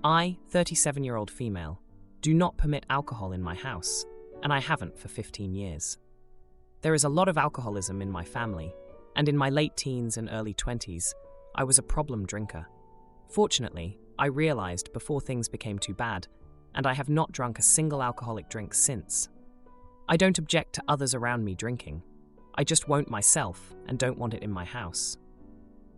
I, 37-year-old female, do not permit alcohol in my house, and I haven't for 15 years. There is a lot of alcoholism in my family, and in my late teens and early 20s, I was a problem drinker. Fortunately, I realized before things became too bad, and I have not drunk a single alcoholic drink since. I don't object to others around me drinking. I just won't myself and don't want it in my house.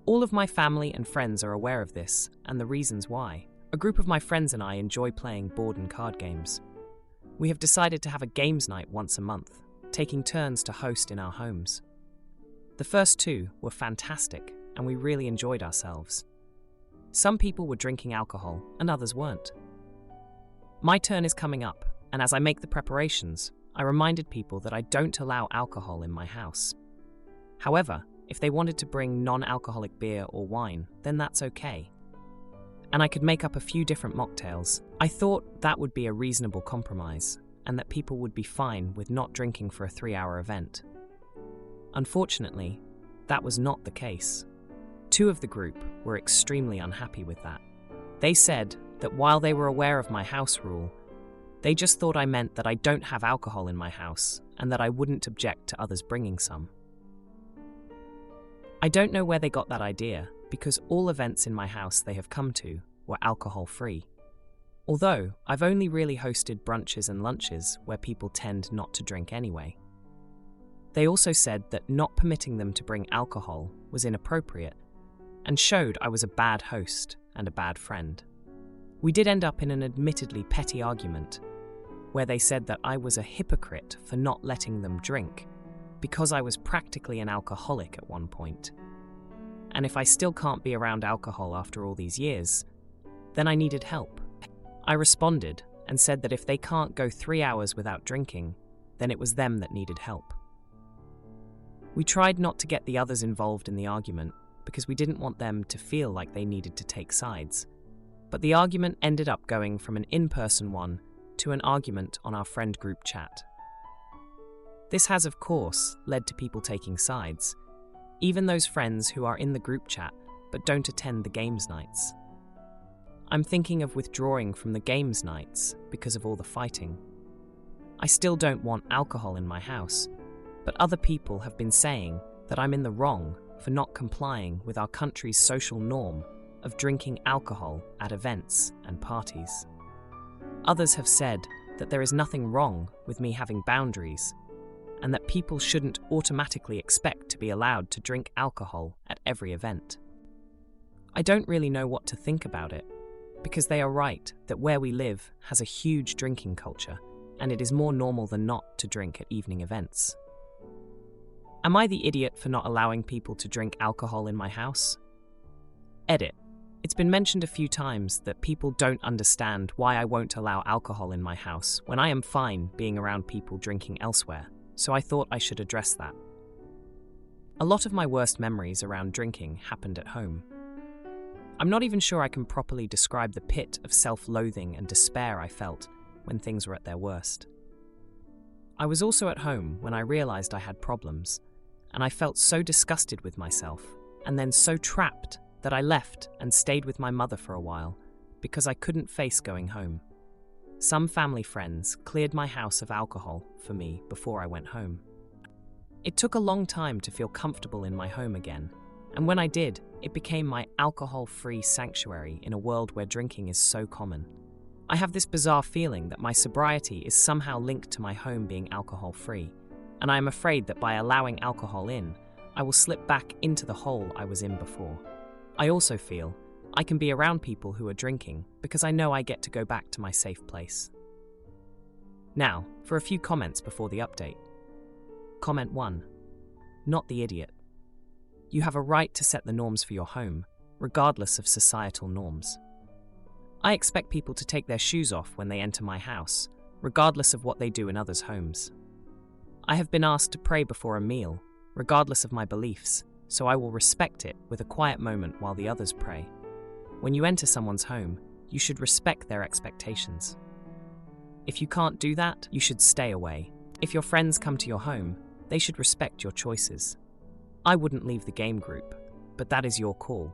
All of my family and friends are aware of this and the reasons why. A group of my friends and I enjoy playing board and card games. We have decided to have a games night once a month, taking turns to host in our homes. The first two were fantastic and we really enjoyed ourselves. Some people were drinking alcohol and others weren't. My turn is coming up, and as I make the preparations, I reminded people that I don't allow alcohol in my house. However, if they wanted to bring non-alcoholic beer or wine, then that's okay. And I could make up a few different mocktails. I thought that would be a reasonable compromise, and that people would be fine with not drinking for a 3-hour event. Unfortunately, that was not the case. Two of the group were extremely unhappy with that. They said that while they were aware of my house rule, they just thought I meant that I don't have alcohol in my house and that I wouldn't object to others bringing some. I don't know where they got that idea, because all events in my house they have come to were alcohol-free. Although, I've only really hosted brunches and lunches where people tend not to drink anyway. They also said that not permitting them to bring alcohol was inappropriate and showed I was a bad host and a bad friend. We did end up in an admittedly petty argument where they said that I was a hypocrite for not letting them drink because I was practically an alcoholic at one point. And if I still can't be around alcohol after all these years, then I needed help. I responded and said that if they can't go 3 hours without drinking, then it was them that needed help. We tried not to get the others involved in the argument because we didn't want them to feel like they needed to take sides. But the argument ended up going from an in-person one to an argument on our friend group chat. This has, of course, led to people taking sides, even those friends who are in the group chat but don't attend the games nights. I'm thinking of withdrawing from the games nights because of all the fighting. I still don't want alcohol in my house, but other people have been saying that I'm in the wrong for not complying with our country's social norm of drinking alcohol at events and parties. Others have said that there is nothing wrong with me having boundaries and that people shouldn't automatically expect to be allowed to drink alcohol at every event. I don't really know what to think about it, because they are right that where we live has a huge drinking culture, and it is more normal than not to drink at evening events. Am I the idiot for not allowing people to drink alcohol in my house? Edit. It's been mentioned a few times that people don't understand why I won't allow alcohol in my house when I am fine being around people drinking elsewhere, so I thought I should address that. A lot of my worst memories around drinking happened at home. I'm not even sure I can properly describe the pit of self-loathing and despair I felt when things were at their worst. I was also at home when I realized I had problems, and I felt so disgusted with myself, and then so trapped that I left and stayed with my mother for a while because I couldn't face going home. Some family friends cleared my house of alcohol for me before I went home. It took a long time to feel comfortable in my home again, and when I did, it became my alcohol-free sanctuary in a world where drinking is so common. I have this bizarre feeling that my sobriety is somehow linked to my home being alcohol-free, and I am afraid that by allowing alcohol in, I will slip back into the hole I was in before. I also feel I can be around people who are drinking because I know I get to go back to my safe place. Now, for a few comments before the update. Comment 1. Not the idiot. You have a right to set the norms for your home, regardless of societal norms. I expect people to take their shoes off when they enter my house, regardless of what they do in others' homes. I have been asked to pray before a meal, regardless of my beliefs, so I will respect it with a quiet moment while the others pray. When you enter someone's home, you should respect their expectations. If you can't do that, you should stay away. If your friends come to your home, they should respect your choices. I wouldn't leave the game group, but that is your call.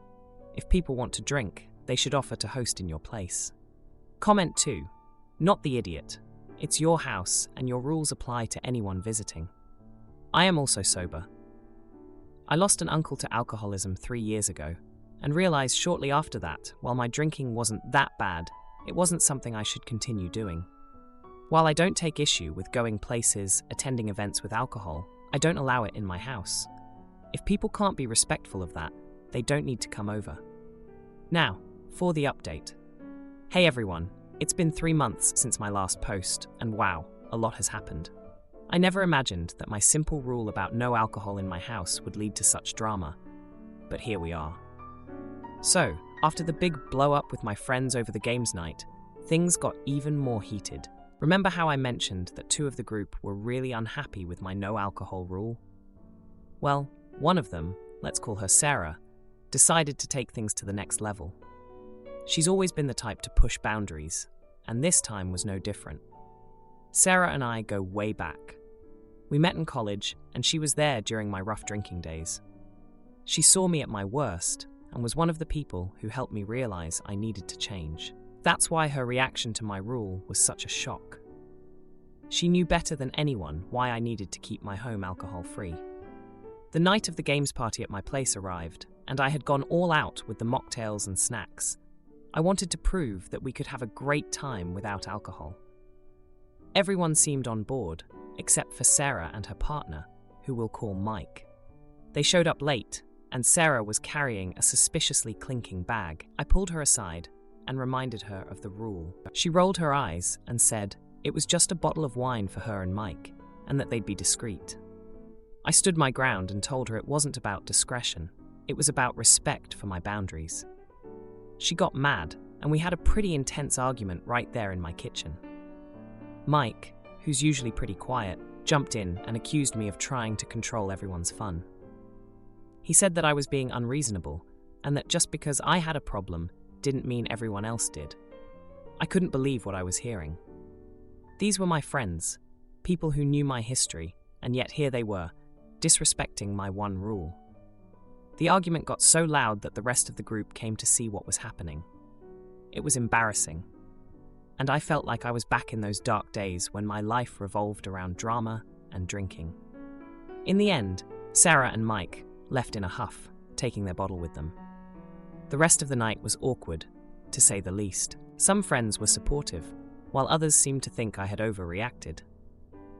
If people want to drink, they should offer to host in your place. Comment 2. Not the idiot. It's your house and your rules apply to anyone visiting. I am also sober. I lost an uncle to alcoholism 3 years ago and realized shortly after that, while my drinking wasn't that bad, it wasn't something I should continue doing. While I don't take issue with going places, attending events with alcohol, I don't allow it in my house. If people can't be respectful of that, they don't need to come over. Now, for the update. Hey everyone, it's been 3 months since my last post, and wow, a lot has happened. I never imagined that my simple rule about no alcohol in my house would lead to such drama, but here we are. So, after the big blow-up with my friends over the games night, things got even more heated. Remember how I mentioned that 2 of the group were really unhappy with my no alcohol rule? Well, one of them, let's call her Sarah, decided to take things to the next level. She's always been the type to push boundaries, and this time was no different. Sarah and I go way back. We met in college, and she was there during my rough drinking days. She saw me at my worst, and was one of the people who helped me realize I needed to change. That's why her reaction to my rule was such a shock. She knew better than anyone why I needed to keep my home alcohol-free. The night of the games party at my place arrived, and I had gone all out with the mocktails and snacks. I wanted to prove that we could have a great time without alcohol. Everyone seemed on board, except for Sarah and her partner, who we'll call Mike. They showed up late, and Sarah was carrying a suspiciously clinking bag. I pulled her aside and reminded her of the rule. She rolled her eyes and said it was just a bottle of wine for her and Mike, and that they'd be discreet. I stood my ground and told her it wasn't about discretion, it was about respect for my boundaries. She got mad, and we had a pretty intense argument right there in my kitchen. Mike, who's usually pretty quiet, jumped in and accused me of trying to control everyone's fun. He said that I was being unreasonable, and that just because I had a problem didn't mean everyone else did. I couldn't believe what I was hearing. These were my friends, people who knew my history, and yet here they were, disrespecting my one rule. The argument got so loud that the rest of the group came to see what was happening. It was embarrassing, and I felt like I was back in those dark days when my life revolved around drama and drinking. In the end, Sarah and Mike left in a huff, taking their bottle with them. The rest of the night was awkward, to say the least. Some friends were supportive, while others seemed to think I had overreacted.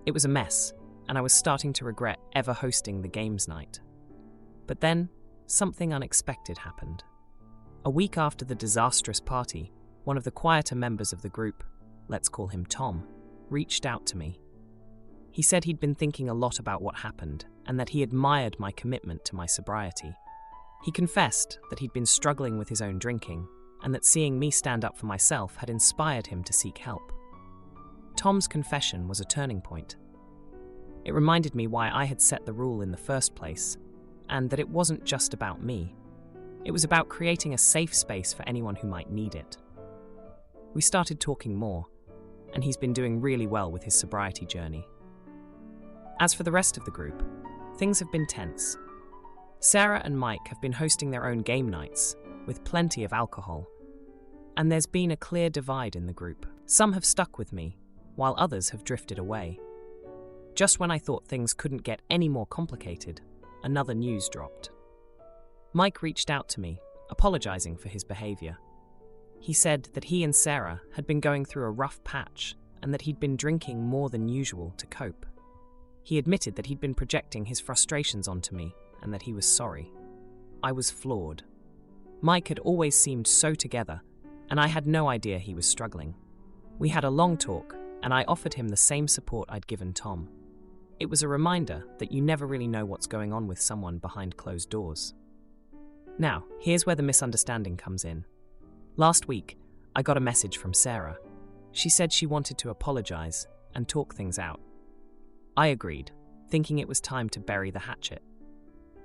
It was a mess, and I was starting to regret ever hosting the games night. But then, something unexpected happened. A week after the disastrous party, one of the quieter members of the group, let's call him Tom, reached out to me. He said he'd been thinking a lot about what happened, and that he admired my commitment to my sobriety. He confessed that he'd been struggling with his own drinking, and that seeing me stand up for myself had inspired him to seek help. Tom's confession was a turning point. It reminded me why I had set the rule in the first place, and that it wasn't just about me. It was about creating a safe space for anyone who might need it. We started talking more, and he's been doing really well with his sobriety journey. As for the rest of the group, things have been tense. Sarah and Mike have been hosting their own game nights, with plenty of alcohol, and there's been a clear divide in the group. Some have stuck with me, while others have drifted away. Just when I thought things couldn't get any more complicated, another news dropped. Mike reached out to me, apologizing for his behavior. He said that he and Sarah had been going through a rough patch and that he'd been drinking more than usual to cope. He admitted that he'd been projecting his frustrations onto me and that he was sorry. I was floored. Mike had always seemed so together, and I had no idea he was struggling. We had a long talk, and I offered him the same support I'd given Tom. It was a reminder that you never really know what's going on with someone behind closed doors. Now, here's where the misunderstanding comes in. Last week, I got a message from Sarah. She said she wanted to apologize and talk things out. I agreed, thinking it was time to bury the hatchet.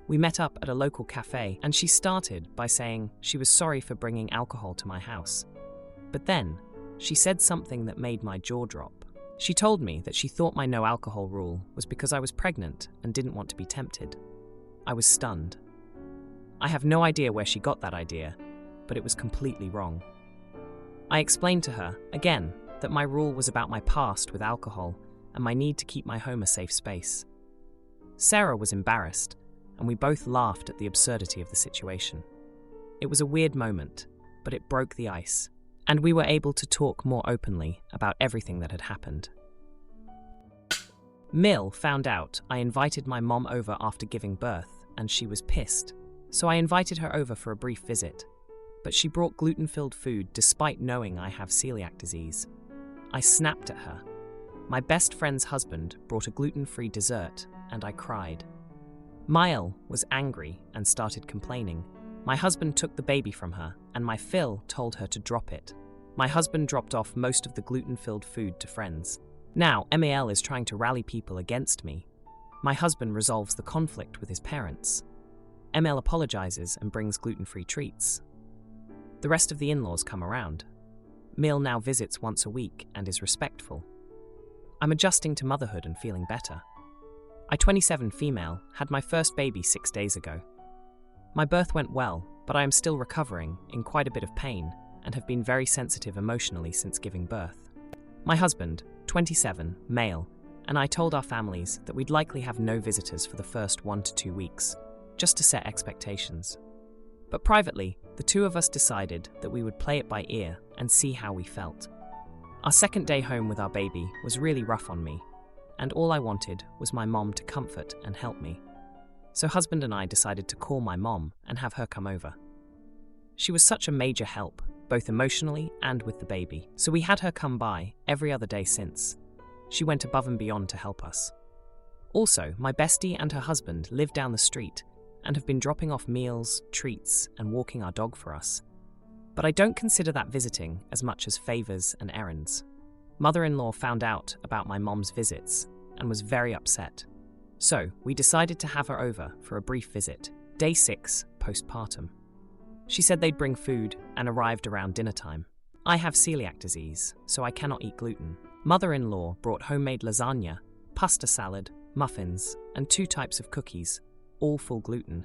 We met up at a local cafe, and she started by saying she was sorry for bringing alcohol to my house. But then, she said something that made my jaw drop. She told me that she thought my no alcohol rule was because I was pregnant and didn't want to be tempted. I was stunned. I have no idea where she got that idea, but it was completely wrong. I explained to her, again, that my rule was about my past with alcohol and my need to keep my home a safe space. Sarah was embarrassed, and we both laughed at the absurdity of the situation. It was a weird moment, but it broke the ice, and we were able to talk more openly about everything that had happened. Mill found out I invited my mom over after giving birth, and she was pissed, so I invited her over for a brief visit. But she brought gluten-filled food despite knowing I have celiac disease. I snapped at her. My best friend's husband brought a gluten-free dessert, and I cried. Mael was angry and started complaining. My husband took the baby from her, and my Phil told her to drop it. My husband dropped off most of the gluten-filled food to friends. Now, Mal is trying to rally people against me. My husband resolves the conflict with his parents. Mal apologizes and brings gluten-free treats. The rest of the in-laws come around. Mill now visits once a week and is respectful. I'm adjusting to motherhood and feeling better. I, 27 female, had my first baby 6 days ago. My birth went well, but I am still recovering, in quite a bit of pain, and have been very sensitive emotionally since giving birth. My husband, 27, male, and I told our families that we'd likely have no visitors for the first 1 to 2 weeks, just to set expectations. But privately, the two of us decided that we would play it by ear and see how we felt. Our second day home with our baby was really rough on me, and all I wanted was my mom to comfort and help me. So husband and I decided to call my mom and have her come over. She was such a major help, both emotionally and with the baby, so we had her come by every other day since. She went above and beyond to help us. Also, my bestie and her husband live down the street and have been dropping off meals, treats, and walking our dog for us. But I don't consider that visiting as much as favors and errands. Mother-in-law found out about my mom's visits and was very upset. So, we decided to have her over for a brief visit, day 6, postpartum. She said they'd bring food and arrived around dinner time. I have celiac disease, so I cannot eat gluten. Mother-in-law brought homemade lasagna, pasta salad, muffins, and 2 types of cookies, all full gluten,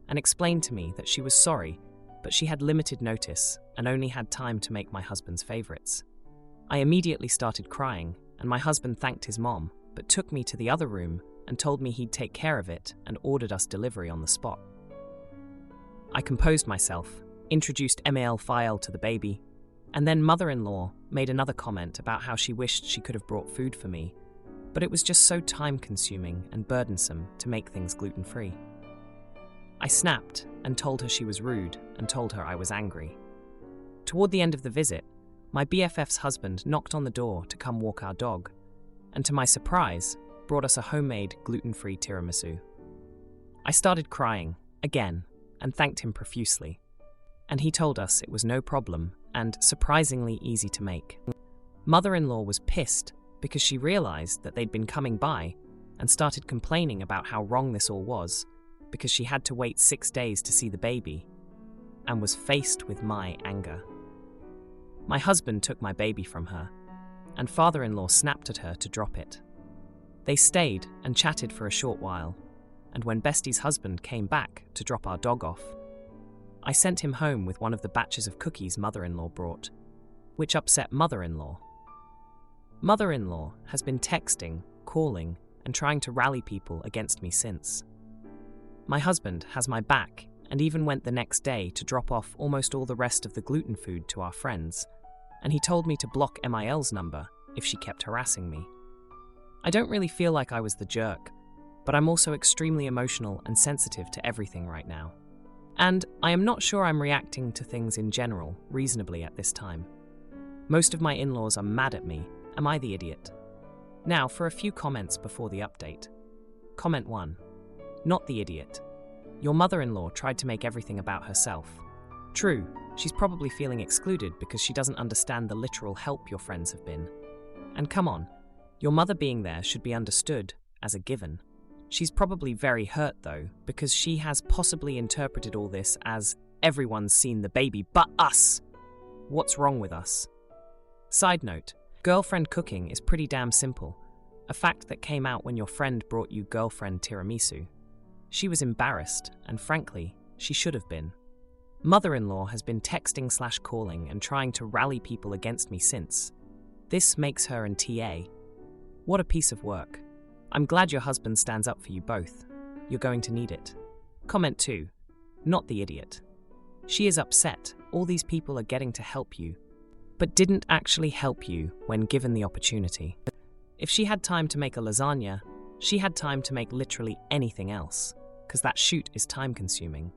and explained to me that she was sorry, but she had limited notice and only had time to make my husband's favorites. I immediately started crying, and my husband thanked his mom, but took me to the other room and told me he'd take care of it and ordered us delivery on the spot. I composed myself, introduced Mal File to the baby, and then mother-in-law made another comment about how she wished she could have brought food for me, but it was just so time-consuming and burdensome to make things gluten-free. I snapped and told her she was rude and told her I was angry. Toward the end of the visit, my BFF's husband knocked on the door to come walk our dog, and to my surprise, brought us a homemade gluten-free tiramisu. I started crying, again, and thanked him profusely, and he told us it was no problem and surprisingly easy to make. Mother-in-law was pissed because she realized that they'd been coming by and started complaining about how wrong this all was because she had to wait 6 days to see the baby and was faced with my anger. My husband took my baby from her, and father-in-law snapped at her to drop it. They stayed and chatted for a short while, and when Bestie's husband came back to drop our dog off, I sent him home with one of the batches of cookies mother-in-law brought, which upset mother-in-law. Mother-in-law has been texting, calling, and trying to rally people against me since. My husband has my back and even went the next day to drop off almost all the rest of the gluten food to our friends, and he told me to block Mil's number if she kept harassing me. I don't really feel like I was the jerk, but I'm also extremely emotional and sensitive to everything right now. And I am not sure I'm reacting to things in general reasonably at this time. Most of my in-laws are mad at me. Am I the idiot? Now for a few comments before the update. Comment 1. Not the idiot. Your mother-in-law tried to make everything about herself. True, she's probably feeling excluded because she doesn't understand the literal help your friends have been. And come on, your mother being there should be understood as a given. She's probably very hurt though, because she has possibly interpreted all this as everyone's seen the baby but us. What's wrong with us? Side note, girlfriend cooking is pretty damn simple, a fact that came out when your friend brought you girlfriend tiramisu. She was embarrassed, and frankly, she should have been. Mother-in-law has been texting/calling and trying to rally people against me since. This makes her an TA. What a piece of work. I'm glad your husband stands up for you both. You're going to need it. Comment 2. Not the idiot. She is upset. All these people are getting to help you, but didn't actually help you when given the opportunity. If she had time to make a lasagna, she had time to make literally anything else, because that shoot is time-consuming.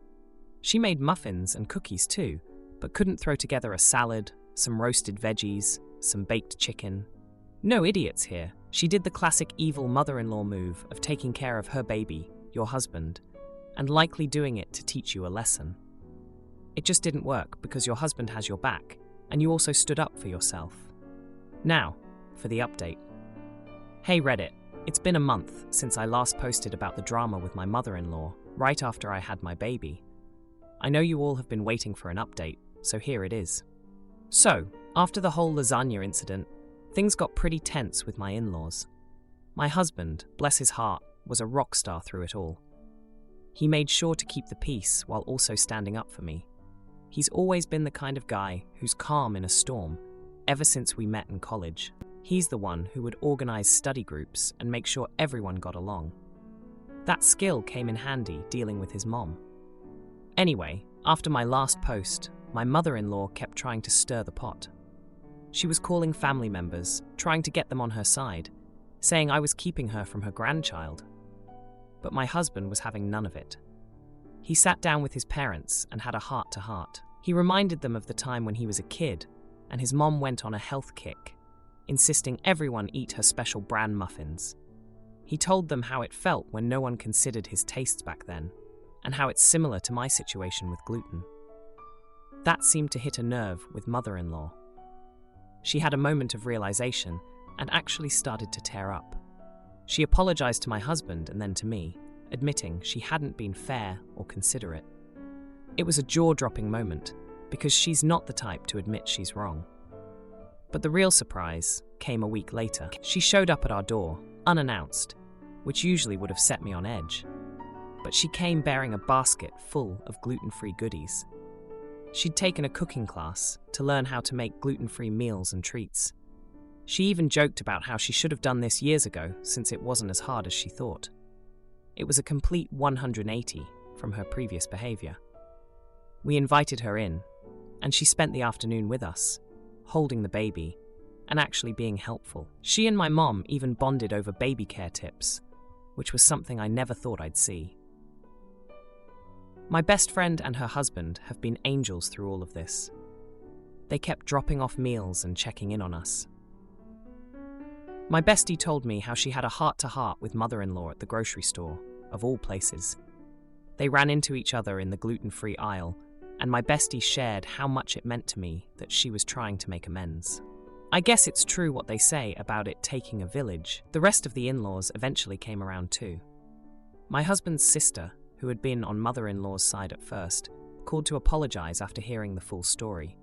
She made muffins and cookies too, but couldn't throw together a salad, some roasted veggies, some baked chicken. No idiots here. She did the classic evil mother-in-law move of taking care of her baby, your husband, and likely doing it to teach you a lesson. It just didn't work because your husband has your back, and you also stood up for yourself. Now, for the update. Hey Reddit, it's been a month since I last posted about the drama with my mother-in-law, right after I had my baby. I know you all have been waiting for an update, so here it is. So, after the whole lasagna incident, things got pretty tense with my in-laws. My husband, bless his heart, was a rock star through it all. He made sure to keep the peace while also standing up for me. He's always been the kind of guy who's calm in a storm, ever since we met in college. He's the one who would organize study groups and make sure everyone got along. That skill came in handy dealing with his mom. Anyway, after my last post, my mother-in-law kept trying to stir the pot. She was calling family members, trying to get them on her side, saying I was keeping her from her grandchild. But my husband was having none of it. He sat down with his parents and had a heart-to-heart. He reminded them of the time when he was a kid, and his mom went on a health kick, insisting everyone eat her special bran muffins. He told them how it felt when no one considered his tastes back then, and how it's similar to my situation with gluten. That seemed to hit a nerve with mother-in-law. She had a moment of realization and actually started to tear up. She apologized to my husband and then to me, admitting she hadn't been fair or considerate. It was a jaw-dropping moment, because she's not the type to admit she's wrong. But the real surprise came a week later. She showed up at our door, unannounced, which usually would have set me on edge. But she came bearing a basket full of gluten-free goodies. She'd taken a cooking class to learn how to make gluten-free meals and treats. She even joked about how she should have done this years ago since it wasn't as hard as she thought. It was a complete 180 from her previous behavior. We invited her in, and she spent the afternoon with us, holding the baby, and actually being helpful. She and my mom even bonded over baby care tips, which was something I never thought I'd see. My best friend and her husband have been angels through all of this. They kept dropping off meals and checking in on us. My bestie told me how she had a heart-to-heart with mother-in-law at the grocery store, of all places. They ran into each other in the gluten-free aisle, and my bestie shared how much it meant to me that she was trying to make amends. I guess it's true what they say about it taking a village. The rest of the in-laws eventually came around too. My husband's sister, who had been on mother-in-law's side at first, called to apologize after hearing the full story.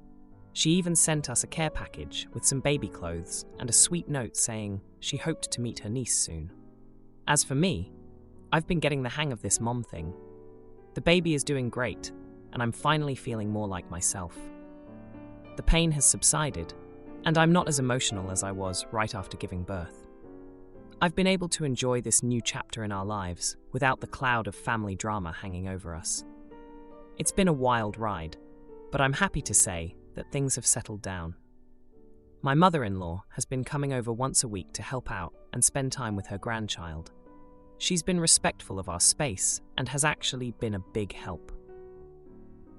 She even sent us a care package with some baby clothes and a sweet note saying she hoped to meet her niece soon. As for me, I've been getting the hang of this mom thing. The baby is doing great, and I'm finally feeling more like myself. The pain has subsided, and I'm not as emotional as I was right after giving birth. I've been able to enjoy this new chapter in our lives without the cloud of family drama hanging over us. It's been a wild ride, but I'm happy to say that things have settled down. My mother-in-law has been coming over once a week to help out and spend time with her grandchild. She's been respectful of our space and has actually been a big help.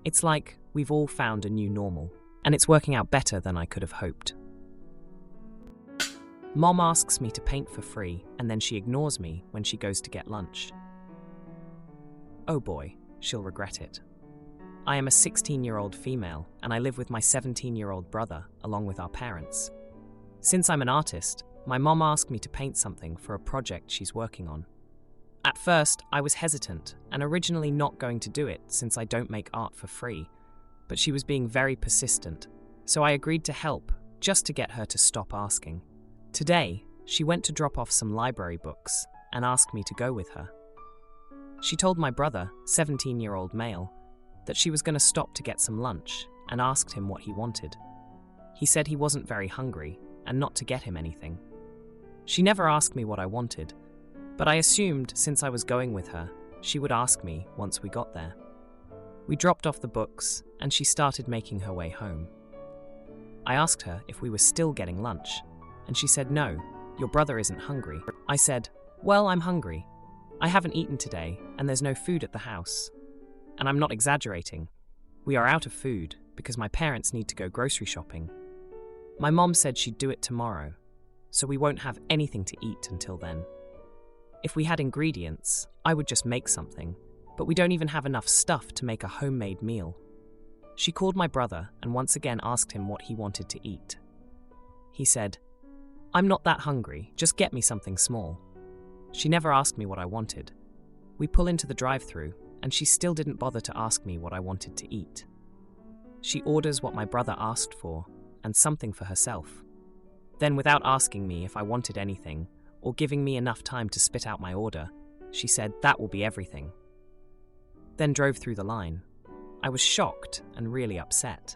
It's like we've all found a new normal, and it's working out better than I could have hoped. Mom asks me to paint for free, and then she ignores me when she goes to get lunch. Oh boy, she'll regret it. I am a 16-year-old female, and I live with my 17-year-old brother, along with our parents. Since I'm an artist, my mom asked me to paint something for a project she's working on. At first, I was hesitant, and originally not going to do it since I don't make art for free, but she was being very persistent, so I agreed to help, just to get her to stop asking. Today, she went to drop off some library books and asked me to go with her. She told my brother, 17-year-old male, that she was going to stop to get some lunch and asked him what he wanted. He said he wasn't very hungry and not to get him anything. She never asked me what I wanted, but I assumed since I was going with her, she would ask me once we got there. We dropped off the books and she started making her way home. I asked her if we were still getting lunch, and she said, "No, your brother isn't hungry." I said, "Well, I'm hungry. I haven't eaten today and there's no food at the house." And I'm not exaggerating. We are out of food because my parents need to go grocery shopping. My mom said she'd do it tomorrow, so we won't have anything to eat until then. If we had ingredients, I would just make something, but we don't even have enough stuff to make a homemade meal. She called my brother and once again asked him what he wanted to eat. He said, "I'm not that hungry, just get me something small." She never asked me what I wanted. We pull into the drive-thru and she still didn't bother to ask me what I wanted to eat. She orders what my brother asked for and something for herself. Then, without asking me if I wanted anything or giving me enough time to spit out my order, she said, "That will be everything." Then drove through the line. I was shocked and really upset.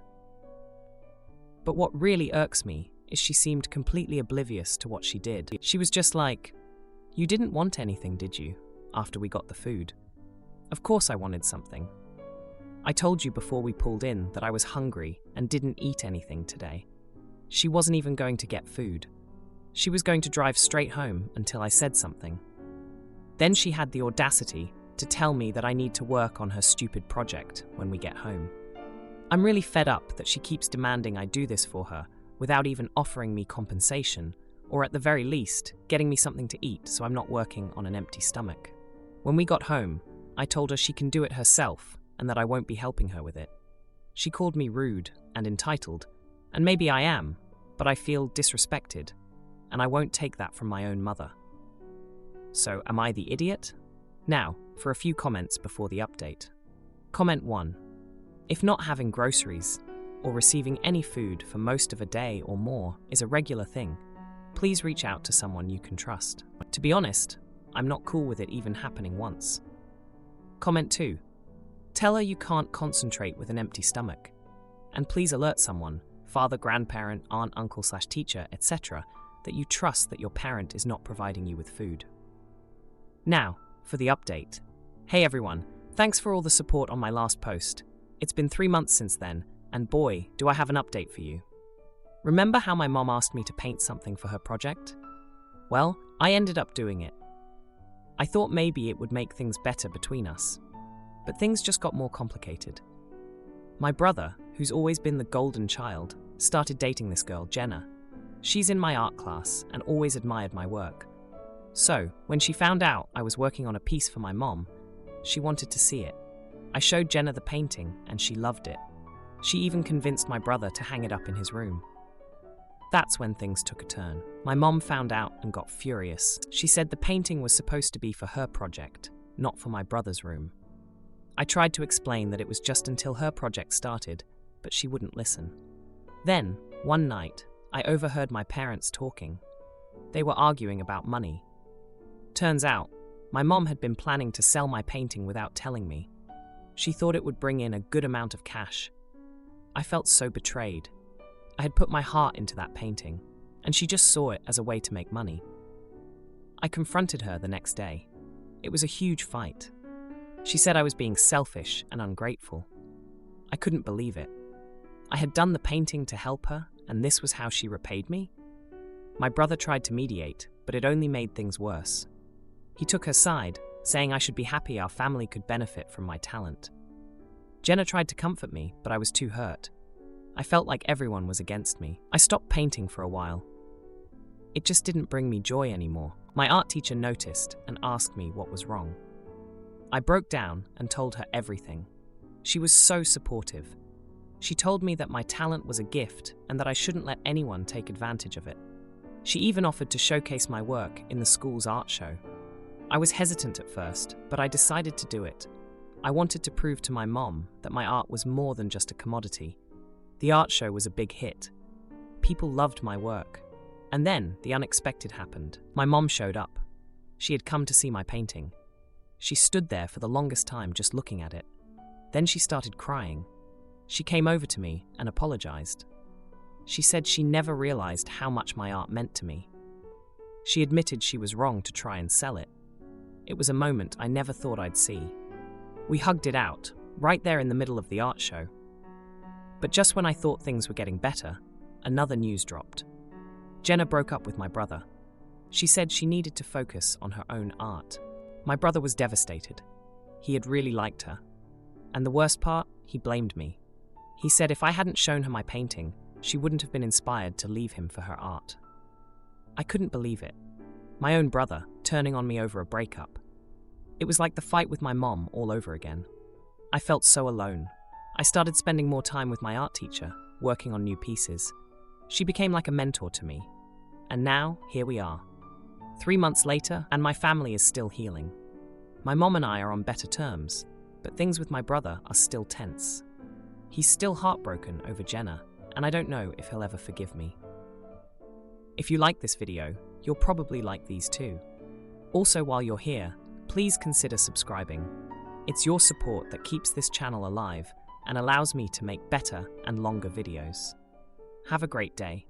But what really irks me is she seemed completely oblivious to what she did. She was just like, "You didn't want anything, did you?" after we got the food. Of course I wanted something. I told you before we pulled in that I was hungry and didn't eat anything today. She wasn't even going to get food. She was going to drive straight home until I said something. Then she had the audacity to tell me that I need to work on her stupid project when we get home. I'm really fed up that she keeps demanding I do this for her without even offering me compensation, or at the very least, getting me something to eat so I'm not working on an empty stomach. When we got home, I told her she can do it herself and that I won't be helping her with it. She called me rude and entitled, and maybe I am, but I feel disrespected, and I won't take that from my own mother. So, am I the idiot? Now, for a few comments before the update. Comment 1. If not having groceries or receiving any food for most of a day or more is a regular thing, please reach out to someone you can trust. To be honest, I'm not cool with it even happening once. Comment 2. Tell her you can't concentrate with an empty stomach. And please alert someone, father, grandparent, aunt, uncle/teacher, etc., that you trust that your parent is not providing you with food. Now, for the update. Hey everyone, thanks for all the support on my last post. It's been 3 months since then, and boy, do I have an update for you. Remember how my mom asked me to paint something for her project? Well, I ended up doing it. I thought maybe it would make things better between us, but things just got more complicated. My brother, who's always been the golden child, started dating this girl, Jenna. She's in my art class and always admired my work. So, when she found out I was working on a piece for my mom, she wanted to see it. I showed Jenna the painting and she loved it. She even convinced my brother to hang it up in his room. That's when things took a turn. My mom found out and got furious. She said the painting was supposed to be for her project, not for my brother's room. I tried to explain that it was just until her project started, but she wouldn't listen. Then, one night, I overheard my parents talking. They were arguing about money. Turns out, my mom had been planning to sell my painting without telling me. She thought it would bring in a good amount of cash. I felt so betrayed. I had put my heart into that painting, and she just saw it as a way to make money. I confronted her the next day. It was a huge fight. She said I was being selfish and ungrateful. I couldn't believe it. I had done the painting to help her, and this was how she repaid me? My brother tried to mediate, but it only made things worse. He took her side, saying I should be happy our family could benefit from my talent. Jenna tried to comfort me, but I was too hurt. I felt like everyone was against me. I stopped painting for a while. It just didn't bring me joy anymore. My art teacher noticed and asked me what was wrong. I broke down and told her everything. She was so supportive. She told me that my talent was a gift and that I shouldn't let anyone take advantage of it. She even offered to showcase my work in the school's art show. I was hesitant at first, but I decided to do it. I wanted to prove to my mom that my art was more than just a commodity. The art show was a big hit. People loved my work. And then the unexpected happened. My mom showed up. She had come to see my painting. She stood there for the longest time just looking at it. Then she started crying. She came over to me and apologized. She said she never realized how much my art meant to me. She admitted she was wrong to try and sell it. It was a moment I never thought I'd see. We hugged it out, right there in the middle of the art show. But just when I thought things were getting better, another news dropped. Jenna broke up with my brother. She said she needed to focus on her own art. My brother was devastated. He had really liked her. And the worst part, he blamed me. He said if I hadn't shown her my painting, she wouldn't have been inspired to leave him for her art. I couldn't believe it. My own brother turning on me over a breakup. It was like the fight with my mom all over again. I felt so alone. I started spending more time with my art teacher, working on new pieces. She became like a mentor to me. And now, here we are. 3 months later, and my family is still healing. My mom and I are on better terms, but things with my brother are still tense. He's still heartbroken over Jenna, and I don't know if he'll ever forgive me. If you like this video, you'll probably like these too. Also, while you're here, please consider subscribing. It's your support that keeps this channel alive and allows me to make better and longer videos. Have a great day.